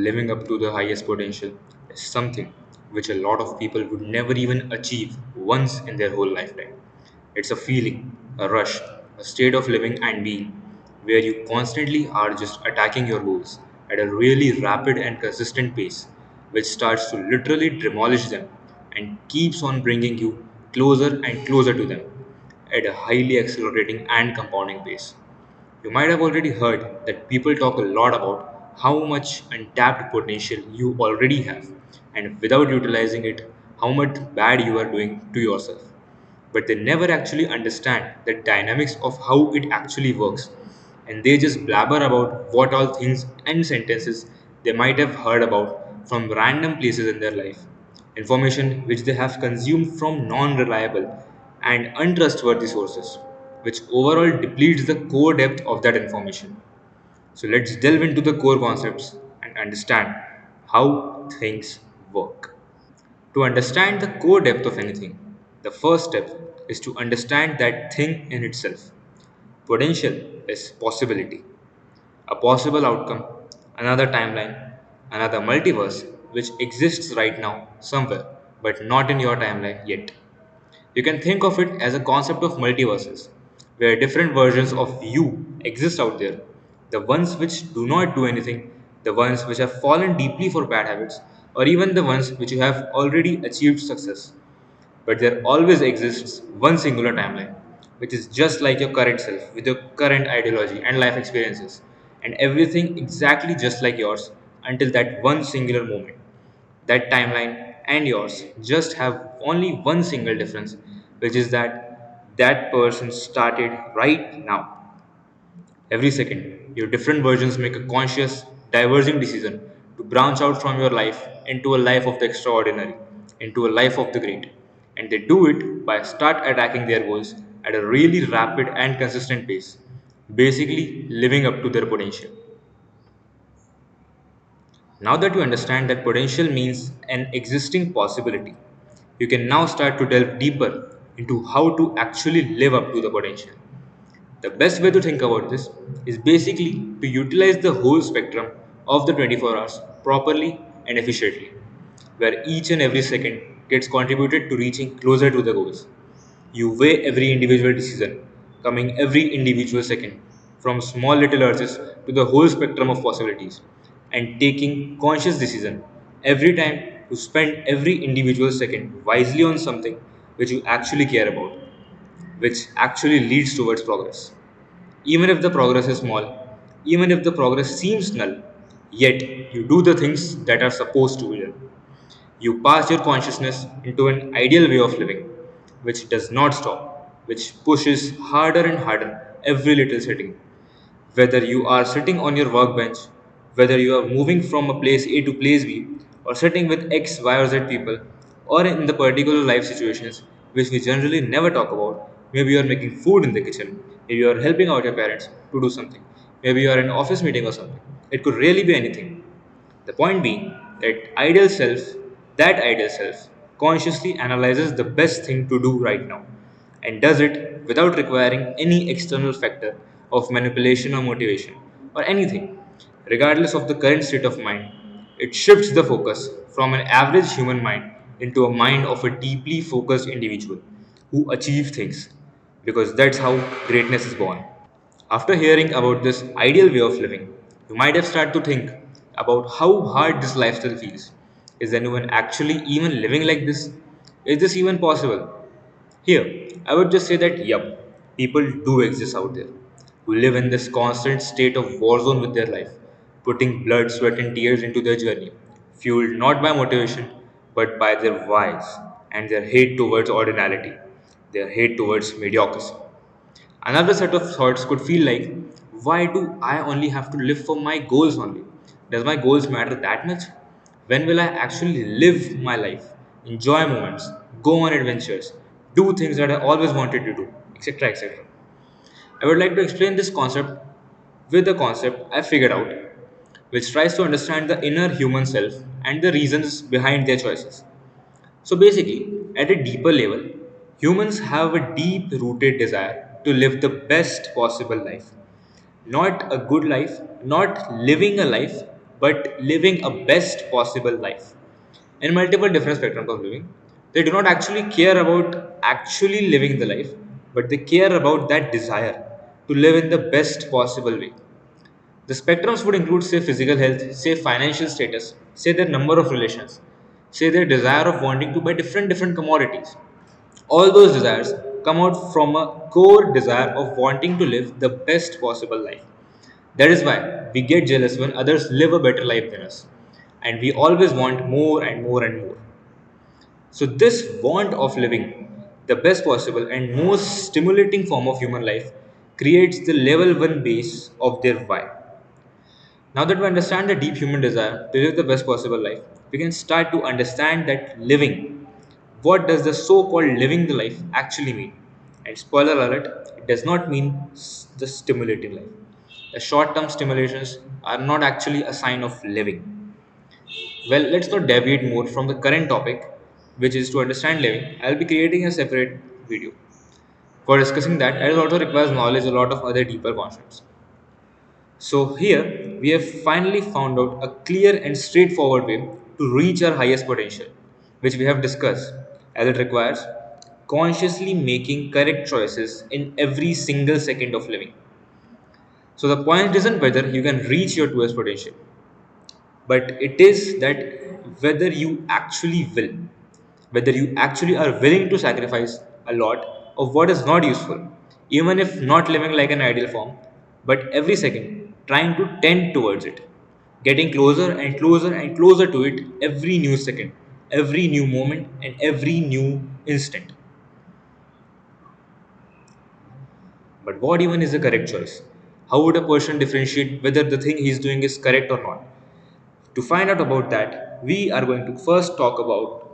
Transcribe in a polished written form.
living up to the highest potential is something which a lot of people would never even achieve once in their whole lifetime. It's a feeling, a rush, a state of living and being where you constantly are just attacking your goals at a really rapid and consistent pace, which starts to literally demolish them and keeps on bringing you closer and closer to them at a highly accelerating and compounding pace. You might have already heard that people talk a lot about how much untapped potential you already have, and without utilizing it, how much bad you are doing to yourself. But they never actually understand the dynamics of how it actually works, and they just blabber about what all things and sentences they might have heard about from random places in their life, information which they have consumed from non reliable and untrustworthy sources, which overall depletes the core depth of that information. So let's delve into the core concepts and understand how things work. To understand the core depth of anything, the first step is to understand that thing in itself. Potential is possibility, a possible outcome, another timeline, another multiverse which exists right now somewhere, but not in your timeline yet. You can think of it as a concept of multiverses, where different versions of you exist out there. The ones which do not do anything, the ones which have fallen deeply for bad habits, or even the ones which you have already achieved success. But there always exists one singular timeline, which is just like your current self, with your current ideology and life experiences, and everything exactly just like yours until that one singular moment. That timeline and yours just have only one single difference, which is that that person started right now. Every second, your different versions make a conscious, diverging decision to branch out from your life into a life of the extraordinary, into a life of the great. And they do it by start attacking their goals at a really rapid and consistent pace, basically living up to their potential. Now that you understand that potential means an existing possibility, you can now start to delve deeper into how to actually live up to the potential. The best way to think about this is basically to utilize the whole spectrum of the 24 hours properly and efficiently, where each and every second gets contributed to reaching closer to the goals. You weigh every individual decision, coming every individual second, from small little urges to the whole spectrum of possibilities, and taking conscious decision every time to spend every individual second wisely on something which you actually care about, which actually leads towards progress. Even if the progress is small, even if the progress seems null, yet you do the things that are supposed to be done. You pass your consciousness into an ideal way of living, which does not stop, which pushes harder and harder every little setting. Whether you are sitting on your workbench, whether you are moving from a place A to place B, or sitting with X, Y, or Z people, or in the particular life situations which we generally never talk about, maybe you are making food in the kitchen, maybe you are helping out your parents to do something, maybe you are in an office meeting or something. It could really be anything. The point being that ideal self, consciously analyzes the best thing to do right now and does it without requiring any external factor of manipulation or motivation or anything. Regardless of the current state of mind, it shifts the focus from an average human mind into a mind of a deeply focused individual who achieves things because that's how greatness is born. After hearing about this ideal way of living, you might have started to think about how hard this lifestyle feels. Is anyone actually even living like this? Is this even possible? Here, I would just say that yup, people do exist out there who live in this constant state of war zone with their life, putting blood, sweat, and tears into their journey, fueled not by motivation but by their whys and their hate towards ordinality, their hate towards mediocrity. Another set of thoughts could feel like, why do I only have to live for my goals only? Does my goals matter that much? When will I actually live my life, enjoy moments, go on adventures, do things that I always wanted to do, etc. etc. I would like to explain this concept with a concept I figured out, which tries to understand the inner human self and the reasons behind their choices. So basically, at a deeper level, humans have a deep rooted desire to live the best possible life. Not a good life, not living a life, but living a best possible life. In multiple different spectrums of living, they do not actually care about actually living the life, but they care about that desire to live in the best possible way. The spectrums would include, say, physical health, say, financial status, say, their number of relations, say, their desire of wanting to buy different commodities. All those desires come out from a core desire of wanting to live the best possible life. That is why we get jealous when others live a better life than us. And we always want more and more and more. So, this want of living the best possible and most stimulating form of human life creates the level 1 base of their why. Now that we understand the deep human desire to live the best possible life, we can start to understand that living. What does the so called living the life actually mean? And spoiler alert, it does not mean the stimulating life. The short term stimulations are not actually a sign of living. Well, let's not deviate more from the current topic, which is to understand living. I'll be creating a separate video. For discussing that, it also requires knowledge a lot of other deeper concepts. So, here we have finally found out a clear and straightforward way to reach our highest potential, which we have discussed, as it requires consciously making correct choices in every single second of living. So, the point isn't whether you can reach your truest potential, but it is that whether you actually will, whether you actually are willing to sacrifice a lot of what is not useful, even if not living like an ideal form, but every second trying to tend towards it, getting closer and closer and closer to it every new second, every new moment, and every new instant. But what even is the correct choice? How would a person differentiate whether the thing he is doing is correct or not? To find out about that, we are going to first talk about